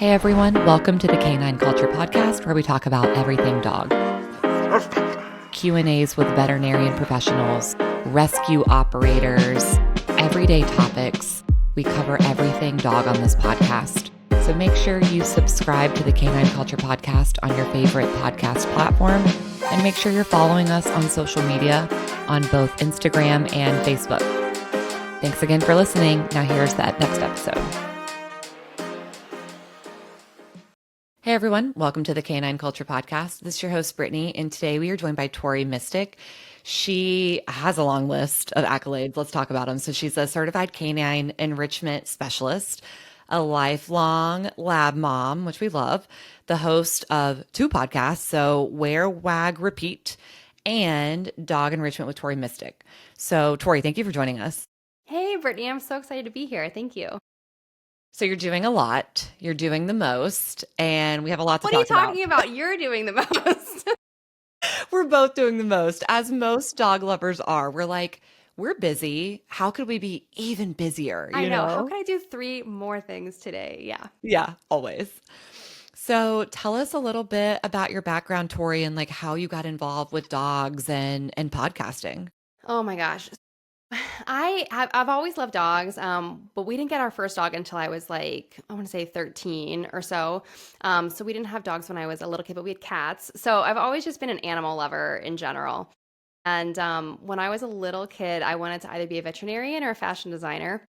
Hey everyone, welcome to the Canine Culture Podcast, where we talk about everything dog. Q&As with veterinarian professionals, rescue operators, everyday topics. We cover everything dog on this podcast. So make sure you subscribe to the Canine Culture Podcast on your favorite podcast platform, and make sure you're following us on social media on both Instagram and Facebook. Thanks again for listening. Now here's that next episode. Hey everyone, welcome to the Canine Culture Podcast. This is your host, Brittany, and today we are joined by Tori Mistick. She has a long list of accolades. Let's talk about them. So she's a certified canine enrichment specialist, a lifelong lab mom, which we love, the host of two podcasts, so Wear, Wag, Repeat, and Dog Enrichment with Tori Mistick. So Tori, thank you for joining us. Hey Brittany, I'm so excited to be here. Thank you. So you're doing a lot, you're doing the most, and we have a lot to talk about. What are you talking about? You're doing the most. We're both doing the most, as most dog lovers are. We're busy. How could we be even busier? I know. How can I do 3 more things today? Yeah. Yeah, always. So tell us a little bit about your background, Tori, and like how you got involved with dogs and podcasting. Oh my gosh. I've always loved dogs, but we didn't get our first dog until I was like, I want to say 13 or so. So we didn't have dogs when I was a little kid, but we had cats. So I've always just been an animal lover in general. And when I was a little kid, I wanted to either be a veterinarian or a fashion designer.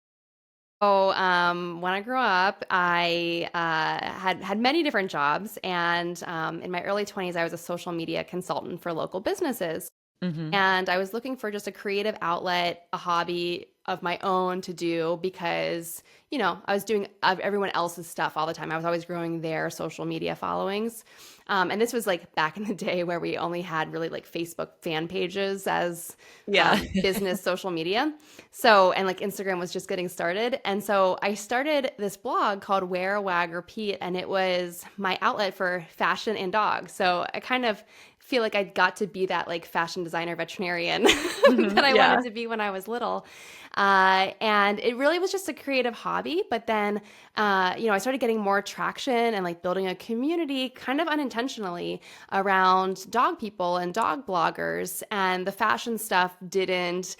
So when I grew up, I had many different jobs. And in my early 20s, I was a social media consultant for local businesses. Mm-hmm. And I was looking for just a creative outlet, a hobby of my own to do because, you know, I was doing everyone else's stuff all the time. I was always growing their social media followings. And this was like back in the day where we only had really like Facebook fan pages as business social media. So, and like Instagram was just getting started. And so I started this blog called Wear, Wag, Repeat, and it was my outlet for fashion and dogs. So I kind of feel like I got to be that like fashion designer veterinarian that I wanted to be when I was little. And it really was just a creative hobby. But then, I started getting more traction and like building a community kind of unintentionally around dog people and dog bloggers. And the fashion stuff didn't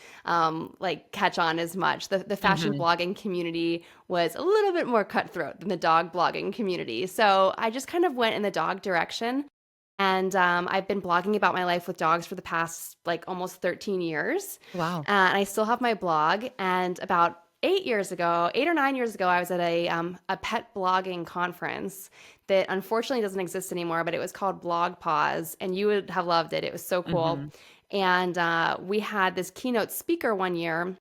like catch on as much. The fashion blogging community was a little bit more cutthroat than the dog blogging community. So I just kind of went in the dog direction. And I've been blogging about my life with dogs for the past like almost 13 years. Wow. And I still have my blog. And about 8 or 9 years ago, I was at a pet blogging conference that unfortunately doesn't exist anymore, but it was called Blog Pause. And you would have loved it. It was so cool. And we had this keynote speaker one year.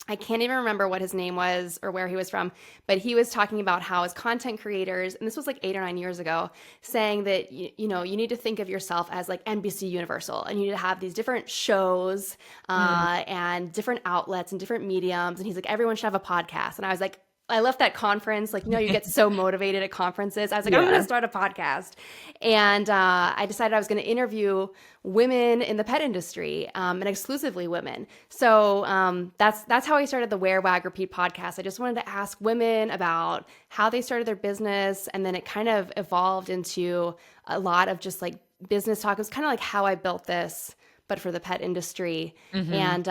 I can't even remember what his name was or where he was from, but he was talking about how as content creators, and this was like 8 or 9 years ago, saying that, you need to think of yourself as like NBC Universal, and you need to have these different shows and different outlets and different mediums. And he's like, everyone should have a podcast. And I was like, I left that conference, like, you get so motivated at conferences. I was like, I'm going to start a podcast. And I decided I was going to interview women in the pet industry and exclusively women. So that's how I started the Wear, Wag, Repeat podcast. I just wanted to ask women about how they started their business. And then it kind of evolved into a lot of just like business talk. It was kind of like how I built this, but for the pet industry. And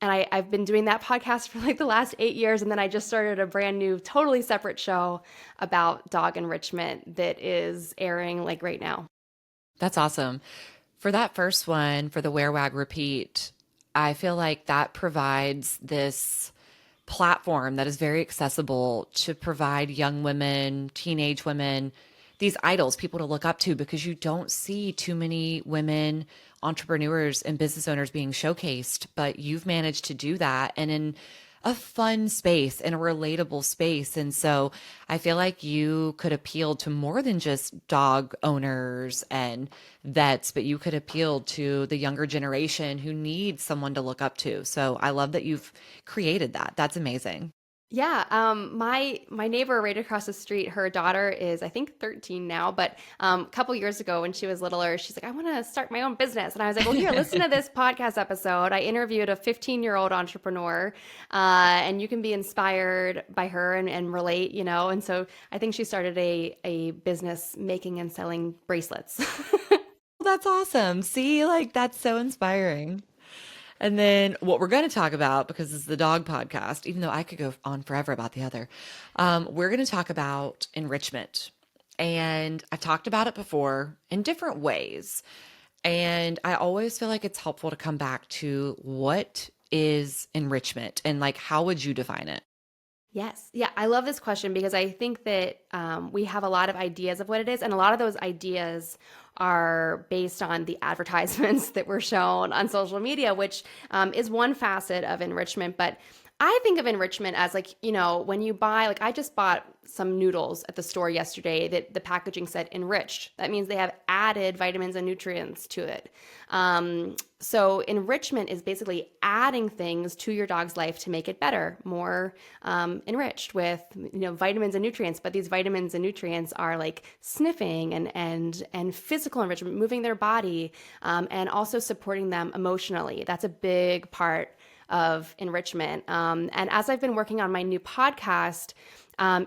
I've been doing that podcast for like the last 8 years. And then I just started a brand new, totally separate show about dog enrichment that is airing like right now. That's awesome. For that first one, for the Wear, Wag, Repeat, I feel like that provides this platform that is very accessible to provide young women, teenage women, these idols, people to look up to, because you don't see too many women entrepreneurs and business owners being showcased, but you've managed to do that, and in a fun space, in a relatable space. And so I feel like you could appeal to more than just dog owners and vets, but you could appeal to the younger generation who needs someone to look up to. So I love that you've created that. That's amazing. Yeah, my neighbor right across the street, her daughter is I think 13 now, but a couple years ago when she was littler, she's like, I want to start my own business, and I was like, well, here, listen to this podcast episode. I interviewed a 15-year-old entrepreneur, and you can be inspired by her and relate, And so I think she started a business making and selling bracelets. That's awesome. See, like that's so inspiring. And then what we're going to talk about, because it's the dog podcast, even though I could go on forever about the other, we're going to talk about enrichment. And I've talked about it before in different ways. And I always feel like it's helpful to come back to what is enrichment and like, how would you define it? Yes. Yeah. I love this question because I think that we have a lot of ideas of what it is. And a lot of those ideas are based on the advertisements that were shown on social media, which is one facet of enrichment. But I think of enrichment as like, when you buy, like I just bought some noodles at the store yesterday that the packaging said enriched. That means they have added vitamins and nutrients to it. So enrichment is basically adding things to your dog's life to make it better, more enriched with vitamins and nutrients. But these vitamins and nutrients are like sniffing and physical enrichment, moving their body, and also supporting them emotionally. That's a big part of enrichment. And as I've been working on my new podcast,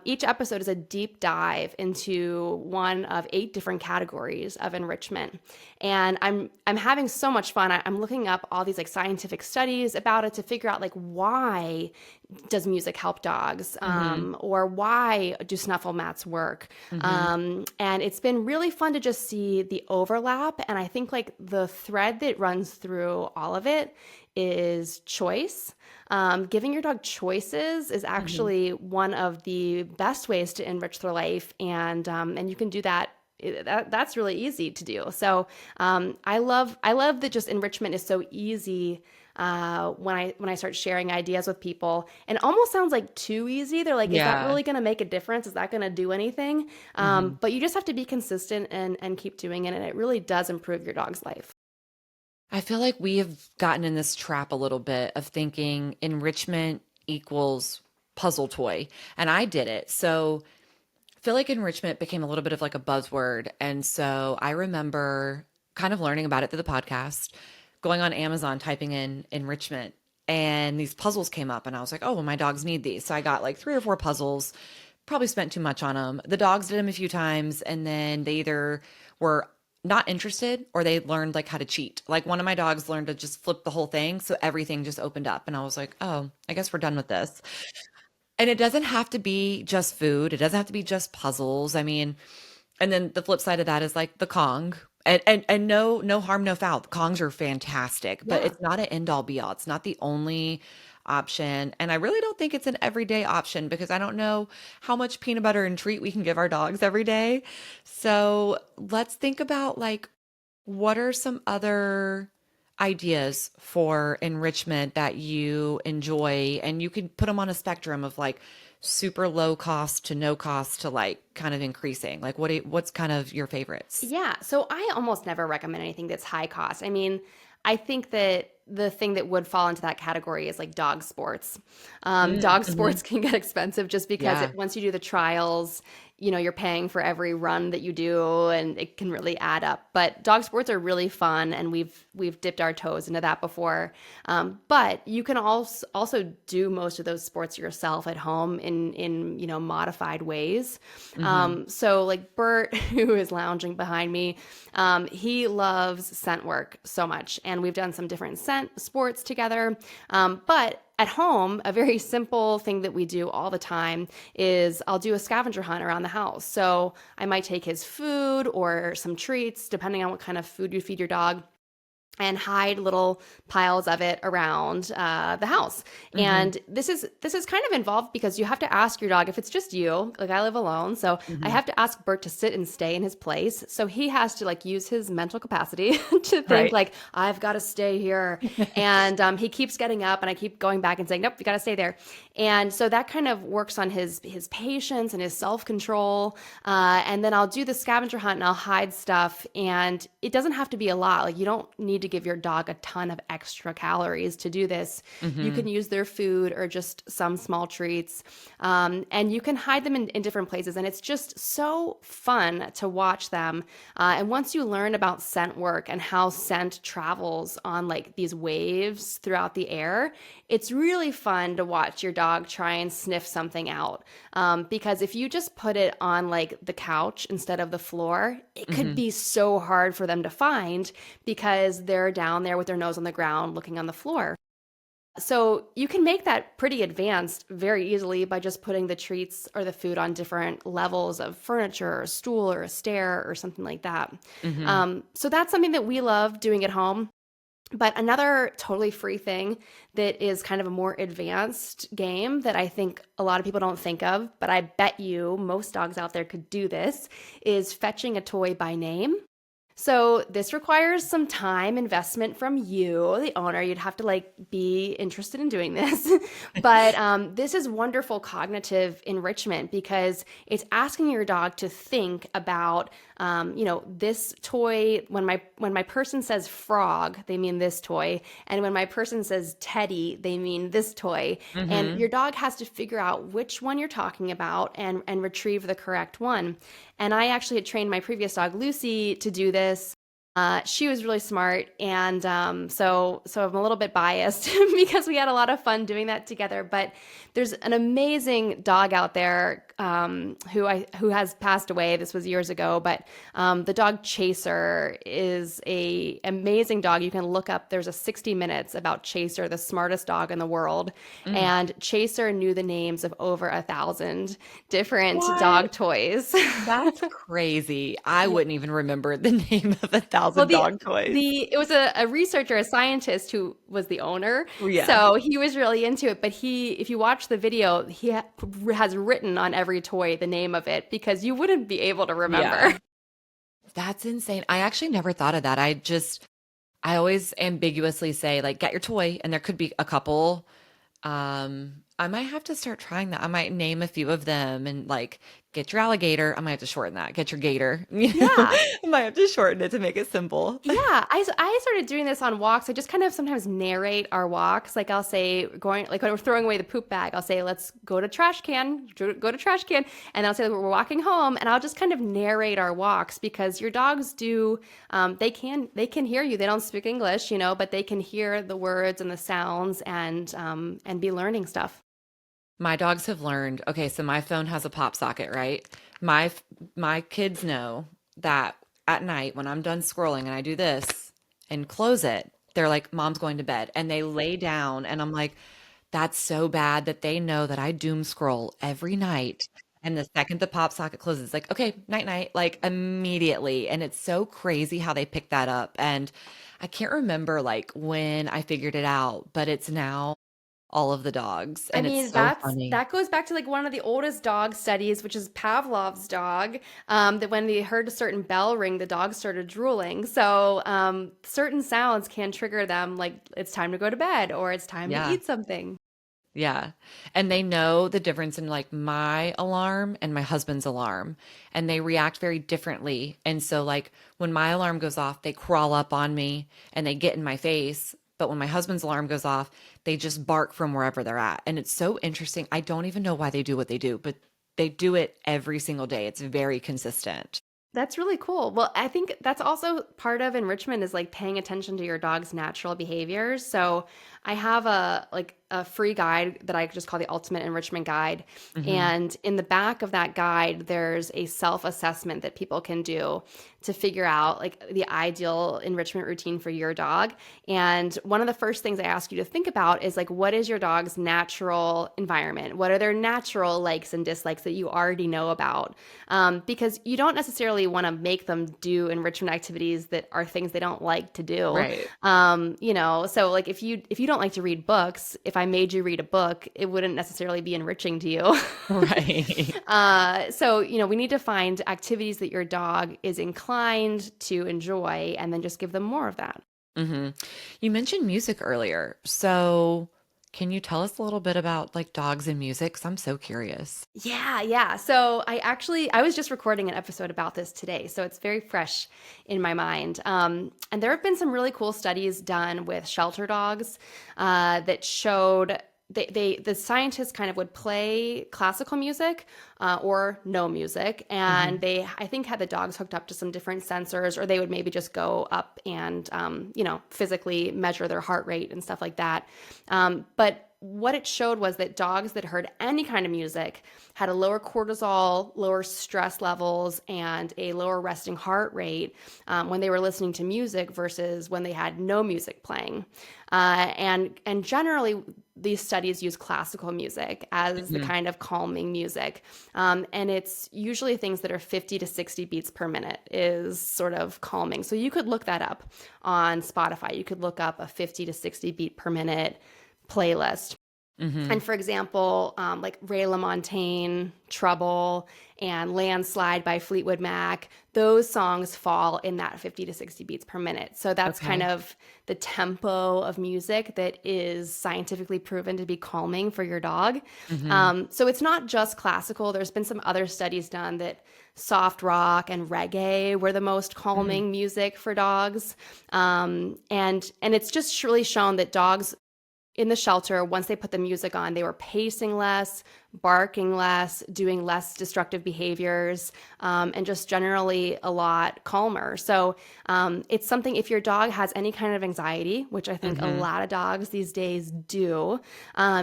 each episode is a deep dive into one of 8 different categories of enrichment. And I'm having so much fun. I'm looking up all these like scientific studies about it to figure out like why does music help dogs, or why do snuffle mats work? And it's been really fun to just see the overlap. And I think like the thread that runs through all of it is choice. Giving your dog choices is actually one of the best ways to enrich their life, and you can do that. That's really easy to do. So I love that just enrichment is so easy. When I start sharing ideas with people, and it almost sounds like too easy. They're like, is that Yeah. really going to make a difference? Is that going to do anything? But you just have to be consistent and keep doing it, and it really does improve your dog's life. I feel like we have gotten in this trap a little bit of thinking enrichment equals puzzle toy. And I did it. So I feel like enrichment became a little bit of like a buzzword. And so I remember kind of learning about it through the podcast, going on Amazon, typing in enrichment, and these puzzles came up. And I was like, oh, well, my dogs need these. So I got like 3 or 4 puzzles, probably spent too much on them. The dogs did them a few times, and then they either were not interested or they learned like how to cheat. Like one of my dogs learned to just flip the whole thing. So everything just opened up. And I was like, oh, I guess we're done with this. And it doesn't have to be just food. It doesn't have to be just puzzles. I mean, and then the flip side of that is like the Kong. And no harm, no foul. The Kongs are fantastic, but Yeah. it's not an end all be all. It's not the only option. And I really don't think it's an everyday option because I don't know how much peanut butter and treat we can give our dogs every day. So let's think about like what are some other ideas for enrichment that you enjoy, and you can put them on a spectrum of like super low cost to no cost to like kind of increasing. Like what's kind of your favorites? Yeah. So I almost never recommend anything that's high cost. I mean, I think that the thing that would fall into that category is like dog sports. Dog Mm-hmm. sports can get expensive just because Yeah. once you do the trials, you're paying for every run that you do, and it can really add up. But dog sports are really fun, and we've dipped our toes into that before. But you can also do most of those sports yourself at home in modified ways. Hmm. So like Bert, who is lounging behind me, he loves scent work so much, and we've done some different scent sports together. But at home, a very simple thing that we do all the time is I'll do a scavenger hunt around the house. So I might take his food or some treats, depending on what kind of food you feed your dog, and hide little piles of it around the house. Hmm. And this is kind of involved because you have to ask your dog if it's just you. Like I live alone, so I Hmm. have to ask Bert to sit and stay in his place. So he has to like use his mental capacity to think Right. like I've got to stay here. And he keeps getting up, and I keep going back and saying, nope, you got to stay there. And so that kind of works on his patience and his self control. And then I'll do the scavenger hunt and I'll hide stuff, and it doesn't have to be a lot. Like you don't need to to give your dog a ton of extra calories to do this. You Mm-hmm. can use their food or just some small treats. And you can hide them in different places. And it's just so fun to watch them. And once you learn about scent work and how scent travels on like these waves throughout the air, it's really fun to watch your dog try and sniff something out. Because if you just put it on like the couch instead of the floor, it could Mm-hmm. be so hard for them to find because they're down there with their nose on the ground looking on the floor. So you can make that pretty advanced very easily by just putting the treats or the food on different levels of furniture or a stool or a stair or something like that. Mm-hmm. So that's something that we love doing at home. But another totally free thing that is kind of a more advanced game that I think a lot of people don't think of, but I bet you most dogs out there could do this, is fetching a toy by name. So this requires some time investment from you, the owner. You'd have to like be interested in doing this. But this is wonderful cognitive enrichment because it's asking your dog to think about, this toy. When my person says frog, they mean this toy, and when my person says teddy, they mean this toy. And Mm-hmm. your dog has to figure out which one you're talking about and retrieve the correct one. And I actually had trained my previous dog, Lucy, to do this. She was really smart, and so I'm a little bit biased because we had a lot of fun doing that together. But there's an amazing dog out there who has passed away. This was years ago, but the dog Chaser is a amazing dog. You can look up. There's a 60 Minutes about Chaser, the smartest dog in the world, Mm. and Chaser knew the names of over 1,000 different What? dog toys. That's crazy. I Yeah. wouldn't even remember the name of a Well, thousand dog toys. it was a researcher, a scientist who was the owner. Yeah. So he was really into it. But if you watch the video, has written on every toy the name of it because you wouldn't be able to Yeah. remember. That's insane. I actually never thought of that. I always ambiguously say like get your toy and there could be a couple. I might have to start trying that. I might name a few of them and like get your alligator. I might have to shorten that. Get your gator. You know, Yeah. I might have to shorten it to make it simple. Yeah, I started doing this on walks. I just kind of sometimes narrate our walks. Like I'll say, going like when we're throwing away the poop bag, I'll say, "Let's go to trash can, go to trash can," and I'll say we're walking home, and I'll just kind of narrate our walks because your dogs do, they can hear you. They don't speak English, but they can hear the words and the sounds and be learning stuff. My dogs have learned, okay, so my phone has a pop socket, right? My my kids know that at night when I'm done scrolling and I do this and close it, they're like, "Mom's going to bed." And they lay down and I'm like, that's so bad that they know that I doom scroll every night. And the second the pop socket closes, it's like, okay, night night, like immediately. And it's so crazy how they pick that up. And I can't remember like when I figured it out, but it's now all of the dogs. I And it's mean, so funny. that goes back to like one of the oldest dog studies, which is Pavlov's dog. That when they heard a certain bell ring, the dog started drooling. So certain sounds can trigger them, like it's time to go to bed or it's time to Yeah. eat something. Yeah. And they know the difference in like my alarm and my husband's alarm, and they react very differently. And so, like, when my alarm goes off, they crawl up on me and they get in my face. But when my husband's alarm goes off, they just bark from wherever they're at. And it's so interesting. I don't even know why they do what they do, but they do it every single day. It's very consistent. That's really cool. Well, I think that's also part of enrichment is like paying attention to your dog's natural behaviors. So I have a free guide that I just call the Ultimate Enrichment Guide. Hmm. And in the back of that guide, there's a self-assessment that people can do to figure out like the ideal enrichment routine for your dog. And one of the first things I ask you to think about is like, what is your dog's natural environment? What are their natural likes and dislikes that you already know about? Because you don't necessarily want to make them do enrichment activities that are things they don't like to do. Right. So like if you don't like to read books, if I made you read a book, it wouldn't necessarily be enriching to you. Right. So we need to find activities that your dog is inclined to enjoy, and then just give them more of that. Hmm. You mentioned music earlier. So Can you tell us a little bit about like dogs and music? 'Cause I'm so curious. Yeah. So I was just recording an episode about this today, so it's very fresh in my mind. And there have been some really cool studies done with shelter dogs that showed the scientists kind of would play classical music or no music, and they I think had the dogs hooked up to some different sensors, or they would maybe just go up and physically measure their heart rate and stuff like that. But what it showed was that dogs that heard any kind of music had a lower cortisol, lower stress levels, and a lower resting heart rate when they were listening to music versus when they had no music playing. And generally, these studies use classical music as the kind of calming music. And it's usually things that are 50 to 60 beats per minute is sort of calming. So you could look that up on Spotify. You could look up a 50 to 60 beat per minute playlist. And for example, like Ray LaMontagne, Trouble, and Landslide by Fleetwood Mac, those songs fall in that 50 to 60 beats per minute. So that's kind of the tempo of music that is scientifically proven to be calming for your dog. So it's not just classical. There's been some other studies done that soft rock and reggae were the most calming music for dogs. And it's just really shown that dogs in the shelter, once they put the music on, they were pacing less, barking less, doing less destructive behaviors, and just generally a lot calmer. So it's something, if your dog has any kind of anxiety, which I think a lot of dogs these days do,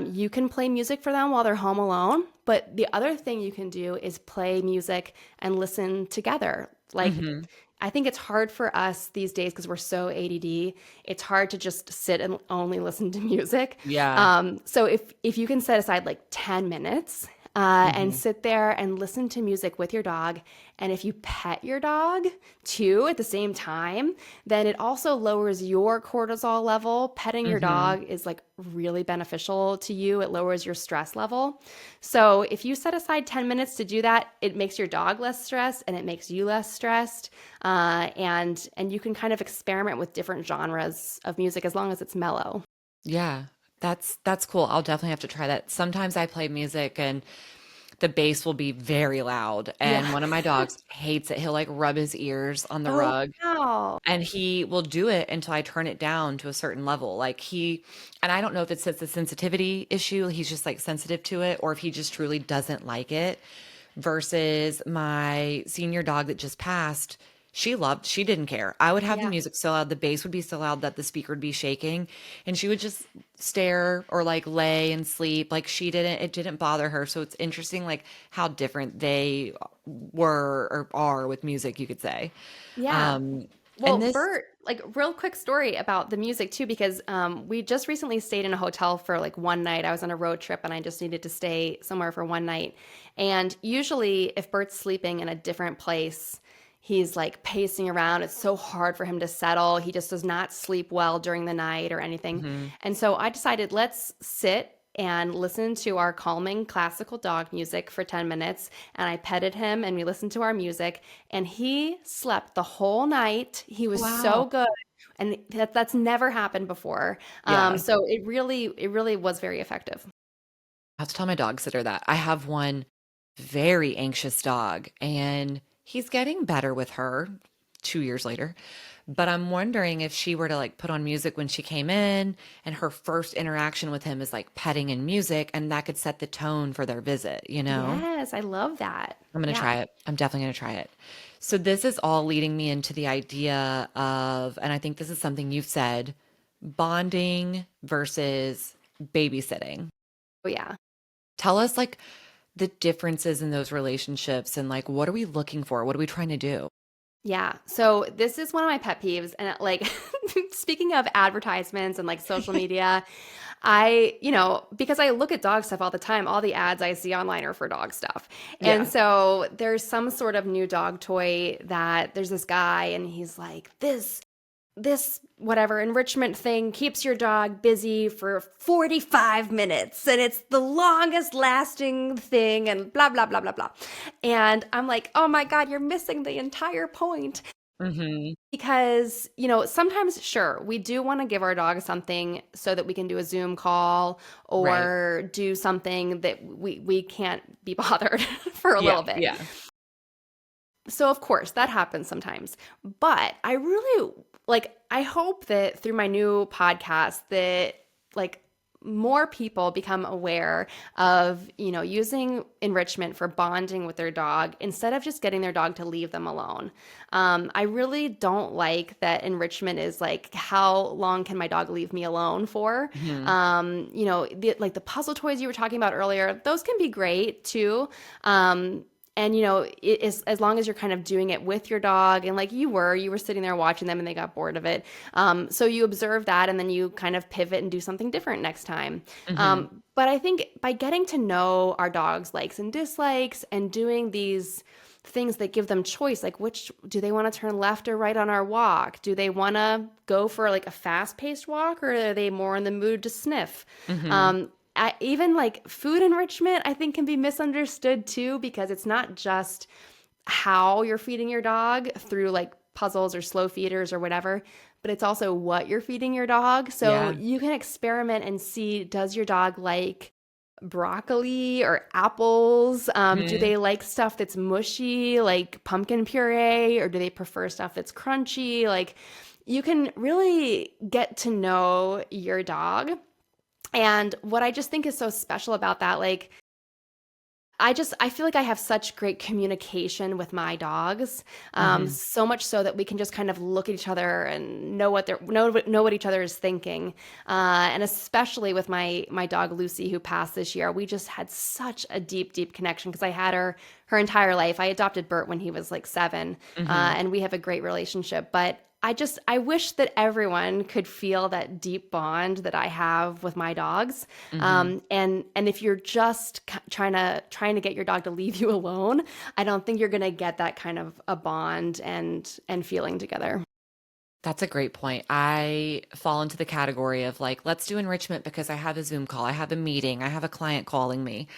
you can play music for them while they're home alone. But the other thing you can do is play music and listen together. Like, I think it's hard for us these days because we're so ADD. It's hard to just sit and only listen to music. Yeah. So if you can set aside like 10 minutes and sit there and listen to music with your dog, and if you pet your dog too at the same time, then it also lowers your cortisol level. Petting your dog is like really beneficial to you. It lowers your stress level. So if you set aside 10 minutes to do that, it makes your dog less stressed and it makes you less stressed. And you can kind of experiment with different genres of music as long as it's mellow. Yeah. That's cool. I'll definitely have to try that. Sometimes I play music and the bass will be very loud, and Yeah. one of my dogs hates it. He'll like rub his ears on the Oh, rug, wow. and he will do it until I turn it down to a certain level. And I don't know if it's a sensitivity issue, he's just like sensitive to it, or if he just truly doesn't like it. Versus my senior dog that just passed, she didn't care. I would have the Yeah. music so loud, the bass would be so loud that the speaker would be shaking, and she would just stare or like lay and sleep. Like it didn't bother her. So it's interesting, like how different they were or are with music, you could say. Yeah. Um, Well, and this, Bert, like real quick story about the music too, because we just recently stayed in a hotel for like one night. I was on a road trip and I just needed to stay somewhere for one night. And usually, if Bert's sleeping in a different place, he's like pacing around. It's so hard for him to settle. He just does not sleep well during the night or anything. Mhm. And so I decided let's sit and listen to our calming classical dog music for 10 minutes. And I petted him and we listened to our music and he slept the whole night. He was Wow. so good. And that's never happened before. Yeah. So it really was very effective. I have to tell my dog sitter that. I have one very anxious dog, and he's getting better with her 2 years later. But I'm wondering if she were to like put on music when she came in, and her first interaction with him is like petting and music, and that could set the tone for their visit, you know? Yes, I love that. I'm going to Yeah. try it. I'm definitely going to try it. So this is all leading me into the idea of, and I think this is something you've said, bonding versus babysitting. Oh, yeah. Tell us like the differences in those relationships and like what are we looking for? What are we trying to do? Yeah. So this is one of my pet peeves. And like, speaking of advertisements and like social media, because I look at dog stuff all the time, all the ads I see online are for dog stuff. And Yeah. so there's some sort of new dog toy that there's this guy and he's like, this whatever enrichment thing keeps your dog busy for 45 minutes and it's the longest lasting thing and blah blah blah blah blah. And I'm like, oh my god, you're missing the entire point. Hmm. Because, sometimes, sure, we do want to give our dog something so that we can do a Zoom call Right. or do something that we can't be bothered for a Yeah. little bit. Yeah. So, of course, that happens sometimes. But I really I hope that through my new podcast that like more people become aware of, using enrichment for bonding with their dog instead of just getting their dog to leave them alone. I really don't like that enrichment is like, how long can my dog leave me alone for? Hmm. The puzzle toys you were talking about earlier, those can be great too. And it is, as long as you're kind of doing it with your dog, and like you were sitting there watching them and they got bored of it. So you observe that and then you kind of pivot and do something different next time. Hmm. But I think by getting to know our dog's likes and dislikes and doing these things that give them choice, like which do they want to turn left or right on our walk? Do they want to go for like a fast-paced walk, or are they more in the mood to sniff? Hmm. Even like food enrichment, I think can be misunderstood too, because it's not just how you're feeding your dog through like puzzles or slow feeders or whatever, but it's also what you're feeding your dog. So Yeah. you can experiment and see, does your dog like broccoli or apples? Do Hmm. they like stuff that's mushy, like pumpkin puree, or do they prefer stuff that's crunchy? Like you can really get to know your dog. And what I just think is so special about that, like, I feel like I have such great communication with my dogs, Hmm. so much so that we can just kind of look at each other and know what each other is thinking, and especially with my dog Lucy, who passed this year, we just had such a deep connection because I had her entire life. I adopted Bert when he was like 7, Hmm. and we have a great relationship, but I wish that everyone could feel that deep bond that I have with my dogs. Hmm. And if you're just trying to get your dog to leave you alone, I don't think you're gonna get that kind of a bond and feeling together. That's a great point. I fall into the category of like, let's do enrichment because I have a Zoom call, I have a meeting, I have a client calling me.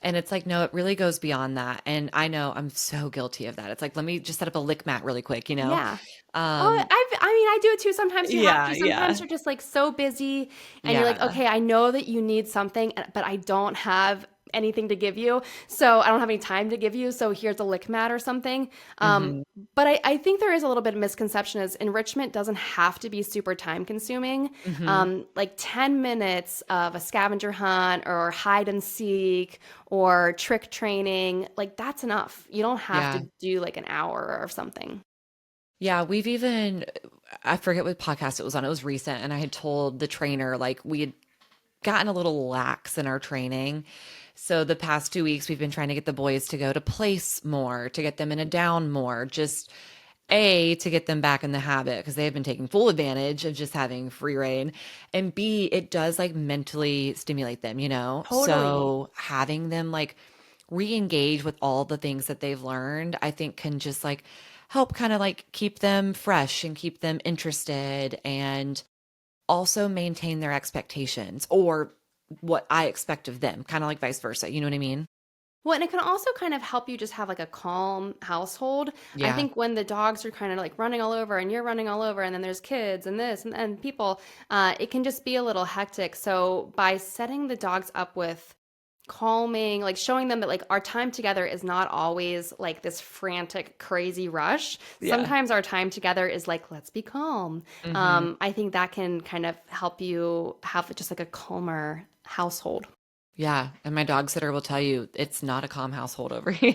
And it's like, no, it really goes beyond that. And I know I'm so guilty of that. It's like, let me just set up a lick mat really quick, you know? Yeah. Oh, Um, I do it too. Sometimes you have yeah, to. Sometimes yeah, you're just like so busy and you're like, yeah. okay, I know that you need something, but I don't have anything to give you. So I don't have any time to give you. So here's a lick mat or something. Um, Hmm. but I think there is a little bit of misconception is enrichment doesn't have to be super time consuming. Hmm. Like 10 minutes of a scavenger hunt or hide and seek or trick training, like that's enough. You don't have Yeah. to do like an hour or something. Yeah. We've even, I forget what podcast it was on. It was recent. And I had told the trainer, like, we had gotten a little lax in our training. So the past 2 weeks, we've been trying to get the boys to go to place more, to get them in a down more, just to get them back in the habit because they have been taking full advantage of just having free reign. And B, it does like mentally stimulate them, you know? Totally. So having them like re-engage with all the things that they've learned, I think can just like help kind of like keep them fresh and keep them interested and also maintain their expectations or what I expect of them, kind of like vice versa. You know what I mean? Well, and it can also kind of help you just have like a calm household. I Yeah. think when the dogs are kind of like running all over and you're running all over, and then there's kids and this and people, it can just be a little hectic. So by setting the dogs up with calming, like showing them that like our time together is not always like this frantic, crazy rush. Yeah. Sometimes our time together is like, let's be calm. Hmm. I think that can kind of help you have just like a calmer household. Yeah. And my dog sitter will tell you it's not a calm household over here.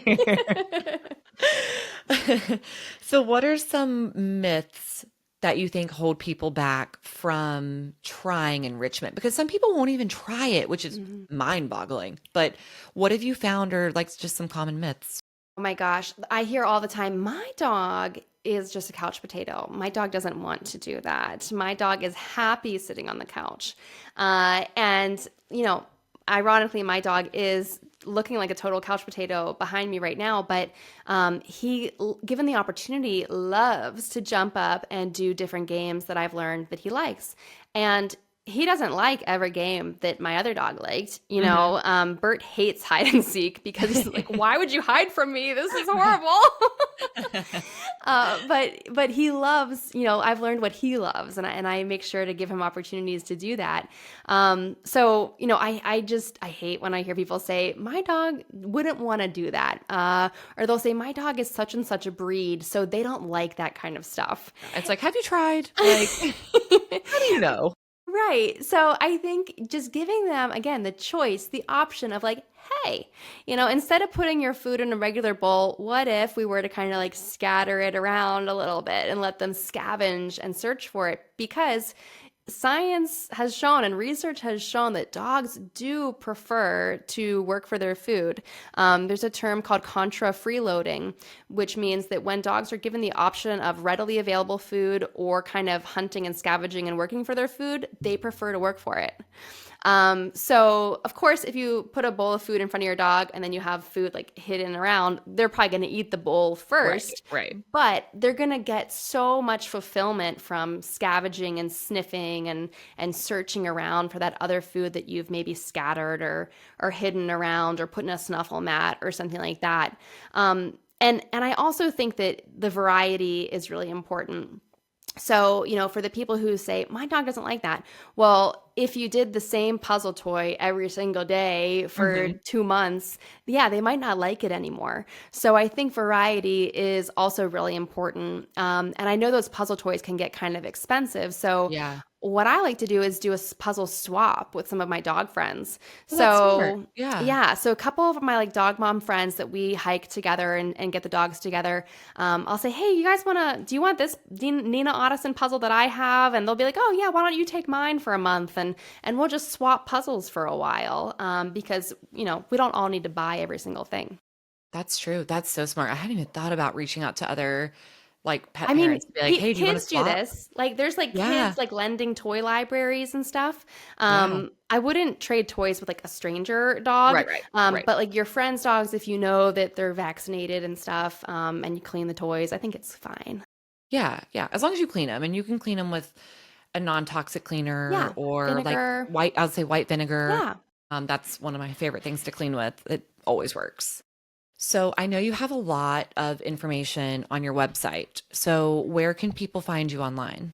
So, what are some myths that you think hold people back from trying enrichment? Because some people won't even try it, which is Mhm. mind boggling. But what have you found are like just some common myths? Oh my gosh, I hear all the time, my dog is just a couch potato. My dog doesn't want to do that. My dog is happy sitting on the couch. And, ironically, my dog is looking like a total couch potato behind me right now, but given the opportunity, loves to jump up and do different games that I've learned that he likes. And he doesn't like every game that my other dog liked. Bert hates hide and seek because he's like, why would you hide from me? This is horrible. But he loves, I've learned what he loves, and I make sure to give him opportunities to do that. So I hate when I hear people say my dog wouldn't want to do that, or they'll say my dog is such and such a breed, so they don't like that kind of stuff. It's like, have you tried? Like, how do you know? Right. So I think just giving them, again, the choice, the option of like, hey, instead of putting your food in a regular bowl, what if we were to kind of like scatter it around a little bit and let them scavenge and search for it? Because science has shown and research has shown that dogs do prefer to work for their food. There's a term called contra freeloading, which means that when dogs are given the option of readily available food or kind of hunting and scavenging and working for their food, they prefer to work for it. So of course, if you put a bowl of food in front of your dog and then you have food like hidden around, they're probably going to eat the bowl first. Right. But they're going to get so much fulfillment from scavenging and sniffing and searching around for that other food that you've maybe scattered or hidden around or put in a snuffle mat or something like that. And I also think that the variety is really important. So, for the people who say, my dog doesn't like that. Well, if you did the same puzzle toy every single day for 2 months, they might not like it anymore. So I think variety is also really important. And I know those puzzle toys can get kind of expensive. So what I like to do is do a puzzle swap with some of my dog friends. Well, So a couple of my like dog mom friends that we hike together and get the dogs together, I'll say, hey, you guys do you want this Nina Ottoson puzzle that I have? And they'll be like, oh yeah, why don't you take mine for a month? And we'll just swap puzzles for a while, because, we don't all need to buy every single thing. That's true. That's so smart. I hadn't even thought about reaching out to other like pet parents to be like, hey, do you want to swap? Kids do this. Like there's like kids like lending toy libraries and stuff. I wouldn't trade toys with like a stranger dog. Right. But like your friends' dogs, if you know that they're vaccinated and stuff, and you clean the toys, I think it's fine. Yeah. As long as you clean them, and you can clean them with a non-toxic cleaner or vinegar. like I'll say white vinegar. Yeah. That's one of my favorite things to clean with. It always works. So I know you have a lot of information on your website. So where can people find you online?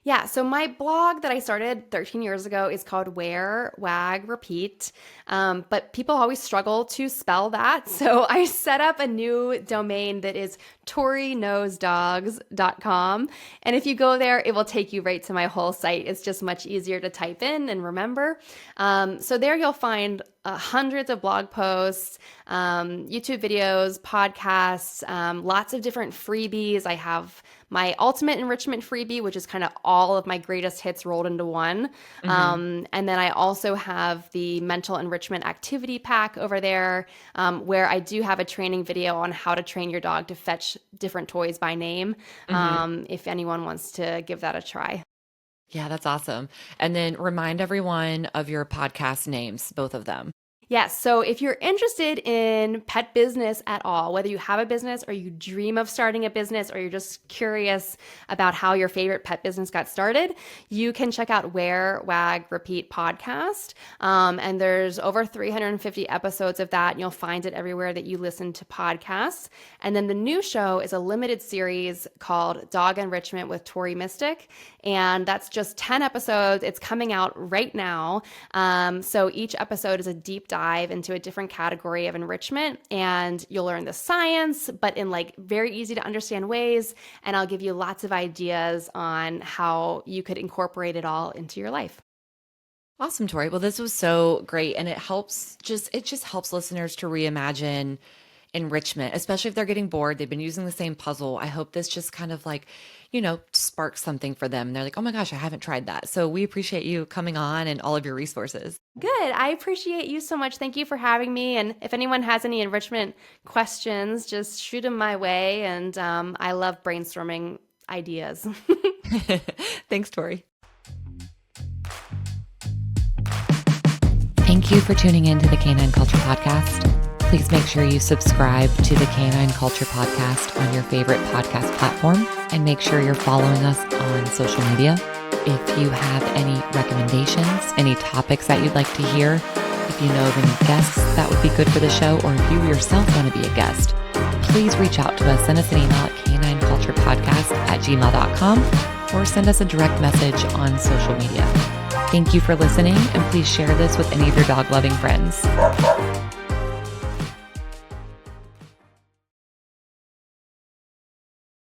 Yeah, so my blog that I started 13 years ago is called Wear, Wag, Repeat, but people always struggle to spell that. So I set up a new domain that is toriknowsdogs.com. And if you go there, it will take you right to my whole site. It's just much easier to type in and remember. So there you'll find hundreds of blog posts, YouTube videos, podcasts, lots of different freebies. I have my ultimate enrichment freebie, which is kind of all of my greatest hits rolled into one. And then I also have the mental enrichment activity pack over there, where I do have a training video on how to train your dog to fetch different toys by name, if anyone wants to give that a try. Yeah, that's awesome. And then remind everyone of your podcast names, both of them. Yes. So if you're interested in pet business at all, whether you have a business or you dream of starting a business or you're just curious about how your favorite pet business got started, you can check out Wear, Wag, Repeat podcast. And there's over 350 episodes of that. And you'll find it everywhere that you listen to podcasts. And then the new show is a limited series called Dog Enrichment with Tori Mistick. And that's just 10 episodes. It's coming out right now. So each episode is a deep dive into a different category of enrichment, and you'll learn the science, but in like very easy to understand ways. And I'll give you lots of ideas on how you could incorporate it all into your life. Awesome, Tori. Well, this was so great. And it just helps listeners to reimagine enrichment, especially if they're getting bored. They've been using the same puzzle. I hope this just kind of like, sparks something for them. They're like, oh my gosh, I haven't tried that. So we appreciate you coming on and all of your resources. Good. I appreciate you so much. Thank you for having me. And if anyone has any enrichment questions, just shoot them my way. And I love brainstorming ideas. Thanks, Tori. Thank you for tuning in to the Canine Culture Podcast. Please make sure you subscribe to the Canine Culture Podcast on your favorite podcast platform, and make sure you're following us on social media. If you have any recommendations, any topics that you'd like to hear, if you know of any guests that would be good for the show, or if you yourself want to be a guest, please reach out to us. Send us an email at canineculturepodcast@gmail.com or send us a direct message on social media. Thank you for listening, and please share this with any of your dog-loving friends.